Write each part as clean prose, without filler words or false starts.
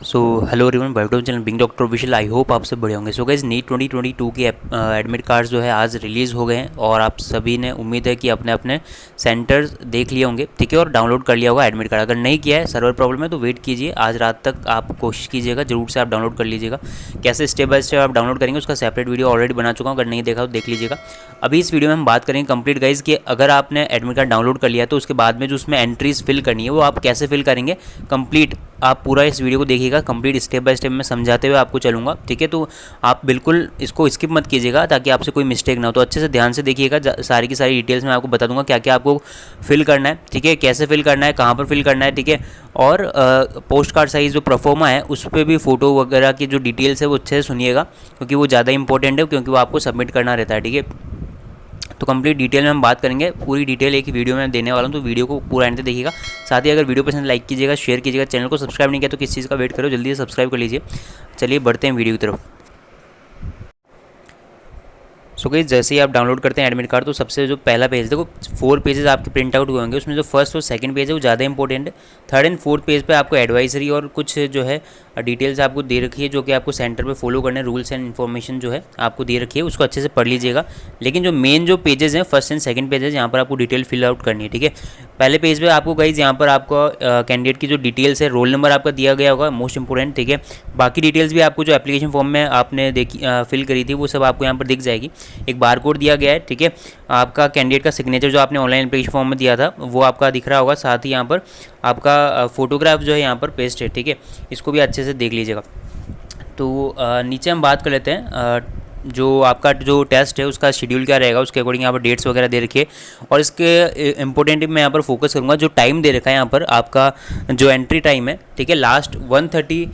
So hello everyone, welcome to channel being doctor official. I hope आप सब बढ़िया होंगे। सो गाइस, नीट 2022 के एडमिट कार्ड्स जो है आज रिलीज़ हो गए हैं और आप सभी ने उम्मीद है कि अपने अपने सेंटर्स देख लिए होंगे, ठीक है, और डाउनलोड कर लिया होगा एडमिट कार्ड। अगर नहीं किया है, सर्वर प्रॉब्लम है, तो वेट कीजिए, आज रात तक आप कोशिश कीजिएगा, जरूर से आप डाउनलोड कर लीजिएगा। कैसे स्टेप बाय स्टेप आप डाउनलोड करेंगे उसका सेपरेट वीडियो ऑलरेडी बना चुका हूँ, अगर नहीं देखा तो देख लीजिएगा। अभी इस वीडियो में हम बात करेंगे कंप्लीट गाइज कि अगर आपने एडमिट कार्ड डाउनलोड कर लिया है तो उसके बाद में जो उसमें एंट्रीज फिल करनी है वो आप कैसे फिल करेंगे। कंप्लीट आप पूरा इस वीडियो को देखिएगा, कंप्लीट स्टेप बाय स्टेप मैं समझाते हुए आपको चलूँगा, ठीक है। तो आप बिल्कुल इसको स्किप मत कीजिएगा ताकि आपसे कोई मिस्टेक ना हो। तो अच्छे से ध्यान से देखिएगा, सारी की सारी डिटेल्स मैं आपको बता दूंगा क्या क्या आपको फिल करना है, ठीक है, कैसे फिल करना है, कहाँ पर फिल करना है, ठीक है। और पोस्ट कार्ड साइज़ जो प्रोफोमा है उस पर भी फ़ोटो वगैरह की जो डिटेल्स है वो अच्छे से सुनिएगा, क्योंकि वो ज़्यादा इंपॉर्टेंट है, क्योंकि वो आपको सबमिट करना रहता है, ठीक है। तो कंप्लीट डिटेल में हम बात करेंगे, पूरी डिटेल एक ही वीडियो में देने वाला हूँ, तो वीडियो को पूरा एंड तक देखिएगा। साथ ही अगर वीडियो पसंद लाइक कीजिएगा, शेयर कीजिएगा, चैनल को सब्सक्राइब नहीं किया तो किस चीज़ का वेट करो, जल्दी से सब्सक्राइब कर लीजिए। चलिए बढ़ते हैं वीडियो की तरफ। सो गाइस, जैसे ही आप डाउनलोड करते हैं एडमिट कार्ड तो सबसे जो पहला पेज, देखो 4 पेजेस आपके प्रिंट आउट हुए होंगे, उसमें जो फर्स्ट और सेकंड पेज है वो ज़्यादा इंपॉर्टेंट है। थर्ड एंड फोर्थ पेज पे आपको एडवाइजरी और कुछ जो है डिटेल्स आपको दे रखी है, जो कि आपको सेंटर पे फॉलो करने रूल्स एंड इन्फॉर्मेशन जो है आपको दे रखी है, उसको अच्छे से पढ़ लीजिएगा। लेकिन जो मेन जो पेजेस हैं, फर्स्ट एंड सेकंड पेजेस, यहाँ पर आपको डिटेल फिल आउट करनी है, ठीक है। पहले पेज पे आपको गाइज यहाँ पर आपको कैंडिडेट की जो डिटेल्स है, रोल नंबर आपका दिया गया होगा, मोस्ट इंपॉर्टेंट, ठीक है। बाकी डिटेल्स भी आपको जो एप्लीकेशन फॉर्म में आपने देखी फिल करी थी वो सब आपको यहाँ पर दिख जाएगी। एक बार कोड दिया गया है, ठीक है। आपका कैंडिडेट का सिग्नेचर जो आपने ऑनलाइन एप्लीकेशन फॉर्म में दिया था वो आपका दिख रहा होगा। साथ ही यहाँ पर आपका फोटोग्राफ जो है यहाँ पर पेस्ट है, ठीक है। इसको भी अच्छे से देख लीजिएगा। तो नीचे हम बात कर लेते हैं जो आपका जो टेस्ट है उसका शेड्यूल क्या रहेगा, उसके अकॉर्डिंग यहाँ पर डेट्स वगैरह दे रखी है। और इसके इंपॉर्टेंट मैं यहाँ पर फोकस करूँगा, जो टाइम दे रखा है यहाँ पर आपका जो एंट्री टाइम है, ठीक है, लास्ट 1:30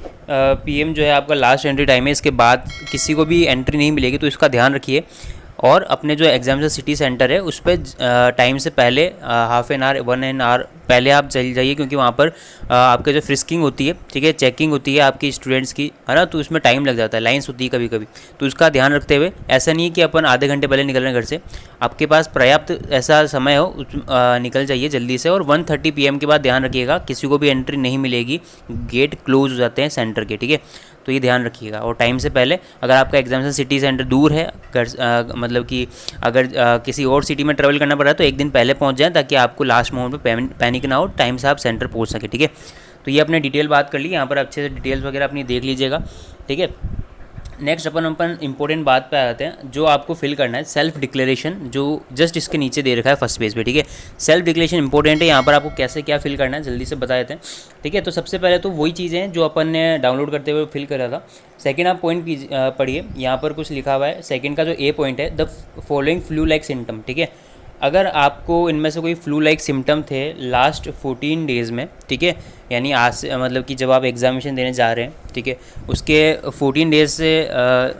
PM जो है आपका लास्ट एंट्री टाइम है। इसके बाद किसी को भी एंट्री नहीं मिलेगी, तो इसका ध्यान रखिए। और अपने जो एग्जामिनेशन सिटी सेंटर है उस पर टाइम से पहले हाफ एन आवर 1 आवर पहले आप चल जाइए, क्योंकि वहाँ पर आपके जो फ्रिस्किंग होती है, ठीक है, चेकिंग होती है आपकी स्टूडेंट्स की, है ना, तो उसमें टाइम लग जाता है, लाइन्स होती है कभी कभी। तो उसका ध्यान रखते हुए, ऐसा नहीं है कि अपन आधे घंटे पहले निकल रहे हैं घर से, आपके पास पर्याप्त ऐसा समय हो, निकल जाइए जल्दी से। और 1:30 PM के बाद ध्यान रखिएगा किसी को भी एंट्री नहीं मिलेगी, गेट क्लोज हो जाते हैं सेंटर के, ठीक है। तो ये ध्यान रखिएगा। और टाइम से पहले, अगर आपका एग्जामिनेशन सिटी सेंटर दूर है, मतलब कि अगर किसी और सिटी में ट्रैवल करना पड़ रहा है तो एक दिन पहले पहुंच जाएं, ताकि आपको लास्ट मोमेंट पे पैनिक ना हो, टाइम से आप सेंटर पहुंच सके, ठीक है। तो ये अपने डिटेल बात कर ली, यहाँ पर अच्छे से डिटेल्स वगैरह अपनी देख लीजिएगा, ठीक है। नेक्स्ट अपन इंपॉर्टेंट बात पे आते हैं, जो आपको फिल करना है सेल्फ डिक्लेरेशन, जो जस्ट इसके नीचे दे रखा है फर्स्ट पेज पे, ठीक है। सेल्फ डिक्लेरेशन इंपॉर्टेंट है, यहाँ पर आपको कैसे क्या फिल करना है जल्दी से बता देते हैं, ठीक है। तो सबसे पहले तो वही चीज़ें हैं जो अपन ने डाउनलोड करते हुए फिल करा था। सेकंड आप पॉइंट पढ़िए, यहाँ पर कुछ लिखा हुआ है। सेकंड का जो ए पॉइंट है, the following flu like symptom, ठीक है। अगर आपको इनमें से कोई फ्लू लाइक सिम्टम थे लास्ट 14 डेज़ में, ठीक है, यानी आज से मतलब कि जब आप एग्जामिनेशन देने जा रहे हैं, ठीक है, उसके 14 डेज़ से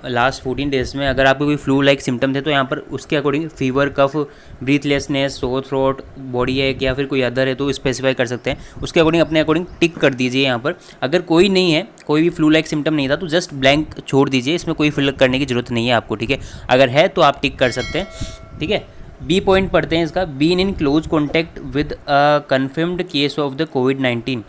लास्ट 14 डेज़ में अगर आपको कोई फ्लू लाइक सिम्टम थे तो यहाँ पर उसके अकॉर्डिंग फीवर, कफ, ब्रीथलेसनेस, सोर थ्रोट, बॉडी एक या फिर कोई अदर है तो स्पेसिफाई कर सकते हैं। उसके अकॉर्डिंग अपने अकॉर्डिंग टिक कर दीजिए यहाँ पर। अगर कोई नहीं है, कोई भी फ्लू लाइक सिम्टम नहीं था तो जस्ट ब्लैंक छोड़ दीजिए, इसमें कोई फिल करने की जरूरत नहीं है आपको, ठीक है। अगर है तो आप टिक कर सकते हैं, ठीक है। बी पॉइंट पढ़ते हैं इसका, been in close contact with a confirmed case of द कोविड-19।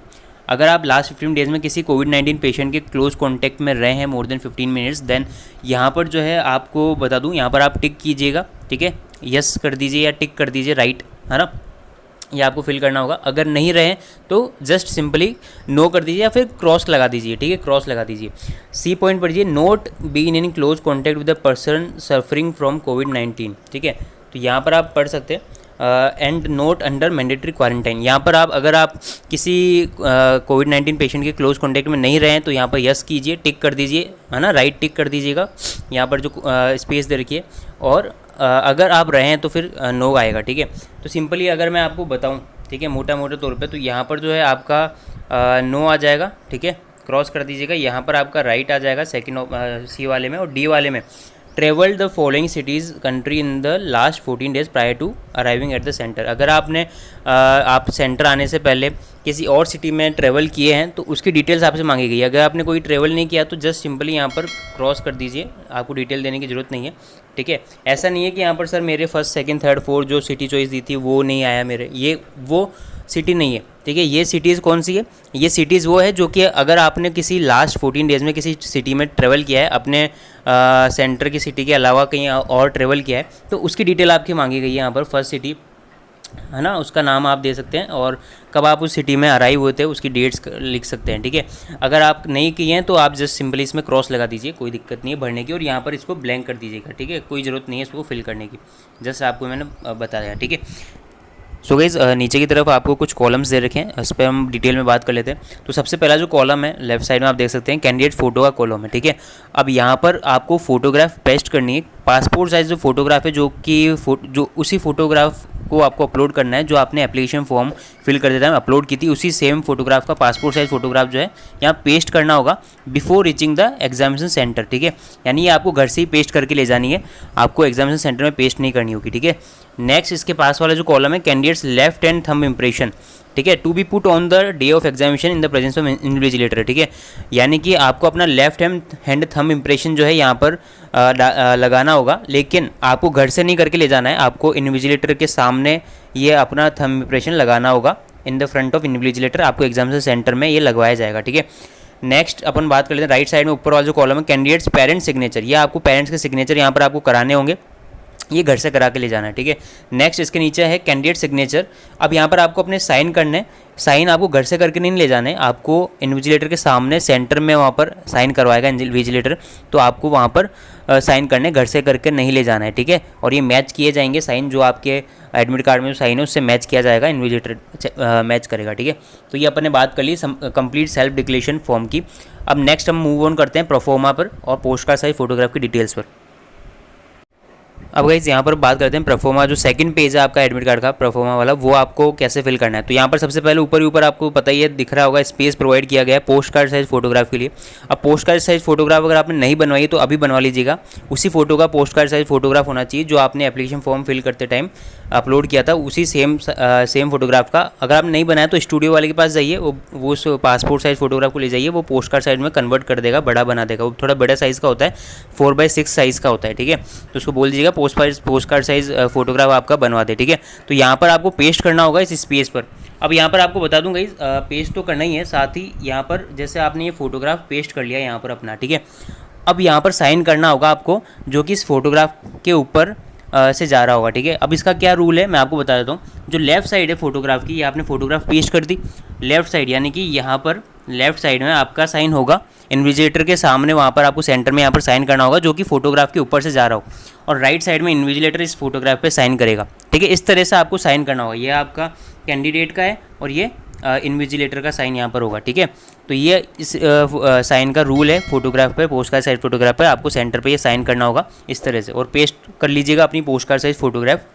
अगर आप लास्ट 15 डेज़ में किसी कोविड-19 पेशेंट के क्लोज कॉन्टैक्ट में रहे हैं मोर देन 15 मिनट्स, देन यहाँ पर जो है आपको बता दूँ, यहाँ पर आप टिक कीजिएगा, ठीक है, यस कर दीजिए या टिक कर दीजिए, राइट, है ना, ये आपको फिल करना होगा। अगर नहीं रहे तो जस्ट सिंपली नो कर दीजिए या फिर क्रॉस लगा दीजिए, ठीक है, क्रॉस लगा दीजिए। सी पॉइंट पढ़िए, note been in close contact with the person suffering from कोविड-19, ठीक है। तो यहाँ पर आप पढ़ सकते हैं and note under mandatory quarantine. यहाँ पर आप अगर आप किसी कोविड-19 पेशेंट के क्लोज कॉन्टैक्ट में नहीं रहे तो यहाँ पर यस कीजिए, टिक कर दीजिए, है ना, राइट टिक कर दीजिएगा, यहाँ पर जो स्पेस दे रखिए। और अगर आप रहे हैं तो फिर नो आएगा, ठीक है। तो सिंपली अगर मैं आपको बताऊँ, ठीक है, मोटा मोटे तौर पे, तो यहाँ पर जो है आपका नो आ जाएगा, ठीक है, क्रॉस कर दीजिएगा। यहाँ पर आपका राइट आ जाएगा सेकंड सी वाले में। और डी वाले में, travelled the following cities country in the last 14 days prior to arriving at the centre. अगर आपने आप सेंटर आने से पहले किसी और सिटी में ट्रैवल किए हैं तो उसकी डिटेल्स आपसे मांगी गई है। अगर आपने कोई ट्रैवल नहीं किया तो जस्ट सिंपली यहाँ पर क्रॉस कर दीजिए, आपको डिटेल देने की ज़रूरत नहीं है, ठीक है। ऐसा नहीं है कि यहाँ पर सर मेरे फर्स्ट सेकंड थर्ड फोर्थ जो सिटी चॉइस दी थी वो नहीं आया मेरे, ये वो सिटी नहीं है, ठीक है। ये सिटीज़ कौन सी है, ये सिटीज़ वो है जो कि अगर आपने किसी लास्ट 14 डेज़ में किसी सिटी में ट्रेवल किया है, अपने सेंटर की सिटी के अलावा कहीं और ट्रेवल किया है, तो उसकी डिटेल आपकी मांगी गई है यहाँ पर। फर्स्ट सिटी है ना, उसका नाम आप दे सकते हैं और कब आप उस सिटी में अराइव हुए थे उसकी डेट्स लिख सकते हैं, ठीक है। अगर आप नहीं किए हैं तो आप जस्ट सिंपली इसमें क्रॉस लगा दीजिए, कोई दिक्कत नहीं है भरने की, और यहाँ पर इसको ब्लैंक कर दीजिएगा, ठीक है। कोई ज़रूरत नहीं है इसको फिल करने की, जस्ट आपको मैंने बताया, ठीक है। सो गाइस नीचे की तरफ आपको कुछ कॉलम्स दे रखे हैं, इस पर हम डिटेल में बात कर लेते हैं। तो सबसे पहला जो कॉलम है लेफ्ट साइड में आप देख सकते हैं कैंडिडेट फ़ोटो का कॉलम है, ठीक है। अब यहाँ पर आपको फ़ोटोग्राफ पेस्ट करनी है, पासपोर्ट साइज़ जो फोटोग्राफ है जो कि जो उसी फोटोग्राफ को आपको अपलोड करना है जो आपने एप्लीकेशन फॉर्म फिल कर देता है अपलोड की थी, उसी सेम फोटोग्राफ का पासपोर्ट साइज़ फोटोग्राफ जो है यहाँ पेस्ट करना होगा before reaching the examination centre, ठीक है। यानी ये आपको घर से ही पेस्ट करके ले जानी है, आपको एग्जामिनेशन सेंटर में पेस्ट नहीं करनी होगी, ठीक है। नेक्स्ट इसके पास वाला जो कॉलम है candidates left hand thumb impression, ठीक है, to be put on the day of examination in the presence of invigilator, ठीक है। यानी कि आपको अपना लेफ्ट हैंड थंब इंप्रेशन जो है यहाँ पर लगाना होगा, लेकिन आपको घर से नहीं करके ले जाना है, आपको इन्विजिलेटर के सामने ये अपना थंब इंप्रेशन लगाना होगा in the front of invigilator, आपको एग्जामिनेशन सेंटर में ये लगवाया जाएगा, ठीक है। नेक्स्ट अपन बात कर लेते हैं राइट साइड में ऊपर वाला जो कॉलम है कैंडिडेट्स पेरेंट्स सिग्नेचर, ये आपको पेरेंट्स के सिग्नेचर यहाँ पर आपको कराने होंगे, ये घर से करा के ले जाना है, ठीक है। नेक्स्ट इसके नीचे है कैंडिडेट सिग्नेचर, अब यहाँ पर आपको अपने साइन करने, साइन आपको घर से करके नहीं ले जाने, आपको इन्विजिलेटर के सामने सेंटर में वहाँ पर साइन करवाएगा इन्विजिलेटर, तो आपको वहाँ पर साइन करने घर से करके नहीं ले जाना है, ठीक है। और ये मैच किए जाएंगे साइन, जो आपके एडमिट कार्ड में जो साइन है उससे मैच किया जाएगा, इन्विजिलेटर मैच करेगा, ठीक है। तो ये अपन ने बात कर ली कंप्लीट सेल्फ डिक्लेरेशन फॉर्म की। अब नेक्स्ट हम मूव ऑन करते हैं प्रोफोर्मा पर और पोस्ट कार्ड साइज फोटोग्राफ की डिटेल्स पर। अब गाइस यहाँ पर बात करते हैं प्रोफोर्मा, जो सेकंड पेज है आपका एडमिट कार्ड का प्रोफोर्मा वाला, वो आपको कैसे फिल करना है। तो यहाँ पर सबसे पहले ऊपर ही ऊपर आपको पता ही है, दिख रहा होगा स्पेस प्रोवाइड किया गया है पोस्ट कार्ड साइज फोटोग्राफ के लिए। अब पोस्ट कार्ड साइज फोटोग्राफ अगर आपने नहीं बनवाई तो अभी बनवा लीजिएगा, उसी फोटो का पोस्ट कार्ड साइज फोटोग्राफ होना चाहिए जो आपने एप्लीकेशन फॉर्म फिल करते टाइम अपलोड किया था, उसी सेम फोटोग्राफ का। अगर आप नहीं बनाया तो स्टूडियो वाले के पास जाइए, वो उस पासपोर्ट साइज फोटोग्राफ को ले जाइए, वो पोस्ट कार्ड साइज में कन्वर्ट कर देगा, बड़ा बना देगा, वो थोड़ा बड़ा साइज़ का होता है, 4x6 साइज़ का होता है, ठीक है। तो उसको बोल दीजिएगा पोस्ट कार्ड साइज फोटोग्राफ आपका बनवा दे, ठीक है। तो यहाँ पर आपको पेस्ट करना होगा इस स्पेस पर। अब यहाँ पर आपको बता दूँ गाइस, पेस्ट तो करना ही है, साथ ही यहाँ पर जैसे आपने ये फोटोग्राफ पेस्ट कर लिया यहाँ पर अपना, ठीक है। अब यहाँ पर साइन करना होगा आपको, जो कि इस फोटोग्राफ के ऊपर से जा रहा होगा, ठीक है। अब इसका क्या रूल है मैं आपको बता देता हूँ। जो लेफ्ट साइड है फोटोग्राफ की, ये आपने फोटोग्राफ पेस्ट कर दी लेफ्ट साइड, यानी कि यहाँ पर लेफ्ट साइड में आपका साइन होगा इन्विजिलेटर के सामने, वहाँ पर आपको सेंटर में यहाँ पर साइन करना होगा जो कि फोटोग्राफ के ऊपर से जा रहा हो, और राइट साइड में इन्विजिलेटर इस फोटोग्राफ पे साइन करेगा, ठीक है। इस तरह से आपको साइन करना होगा, ये आपका कैंडिडेट का है और ये इन्विजिलेटर का साइन यहाँ पर होगा, ठीक है। तो ये इस साइन का रूल है फोटोग्राफ पे, पोस्ट कार्ड साइज फोटोग्राफ पे आपको सेंटर पे ये साइन करना होगा इस तरह से, और पेस्ट कर लीजिएगा अपनी पोस्ट कार्ड साइज फोटोग्राफ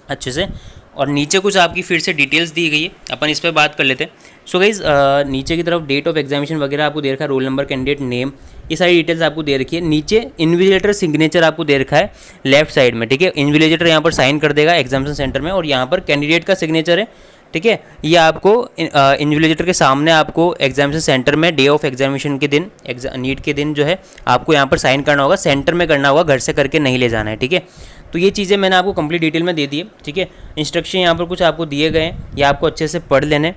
अच्छे से। और नीचे कुछ आपकी फिर से डिटेल्स दी गई है, अपन इस पर बात कर लेते हैं। सो गाइज नीचे की तरफ डेट ऑफ एग्जामिनेशन वगैरह आपको दे रखा है, रोल नंबर, कैंडिडेट नेम, ये सारी डिटेल्स आपको दे रखी है। नीचे इन्विजिलेटर सिग्नेचर आपको दे रखा है लेफ्ट साइड में, ठीक है। इन्विजिलेटर यहाँ पर साइन कर देगा एग्जामिनेशन सेंटर में, और यहाँ पर कैंडिडेट का सिग्नेचर है, ठीक है। ये आपको इन्विजिलेटर के सामने आपको एग्जामिनेशन सेंटर में डे ऑफ एग्जामिनेशन के दिन, नीट के दिन जो है आपको यहाँ पर साइन करना होगा, सेंटर में करना होगा, घर से करके नहीं ले जाना है, ठीक है। तो ये चीज़ें मैंने आपको कंप्लीट डिटेल में दे दी है, ठीक है। इंस्ट्रक्शन यहाँ पर कुछ आपको दिए गए हैं, ये आपको अच्छे से पढ़ लेने।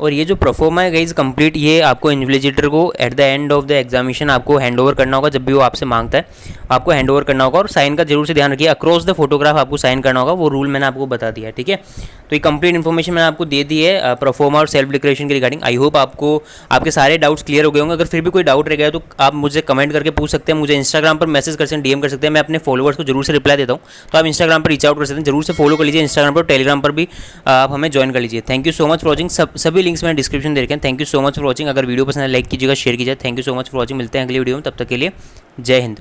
और ये जो प्रोफोर्मा है गाइज कंप्लीट, ये आपको इन्विजिलेटर को at the end of the examination आपको हैंड ओवर करना होगा, जब भी वो आपसे मांगता है आपको हैंड ओवर करना होगा। और साइन का जरूर से ध्यान रखिए, अक्रॉस द फोटोग्राफ आपको साइन करना होगा, वो रूल मैंने आपको बता दिया है, ठीक है। तो ये कंप्लीट इन्फॉर्मेशन मैंने आपको दे दी है प्रोफोर्मा और सेल्फ डिक्लेरेशन के रिगार्डिंग। आई होप आपको आपके सारे डाउट्स क्लियर हो गए होंगे। अगर फिर भी कोई डाउट रह गया तो आप मुझे कमेंट करके पूछ सकते हैं, मुझे इंस्टाग्राम पर मैसेज कर सकते हैं, डीएम कर सकते हैं, मैं अपने फॉलोअर्स को जरूर से रिप्लाई देता हूँ। तो आप इंस्टाग्राम पर रीच आउट कर सकते हैं, जरूर से फॉलो कर लीजिए इंस्टाग्राम पर, टेलीग्राम पर भी आप हमें ज्वाइन कर लीजिए। Thank you so much for watching, सभी लिंक्स मैंने डिस्क्रिप्शन दे रखे हैं। Thank you so much for watching. अगर वीडियो पसंद है लाइक कीजिएगा, शेयर कीजिएगा। Thank you so much for watching, मिलते हैं अगली वीडियो में, तब तक के लिए जय हिंद।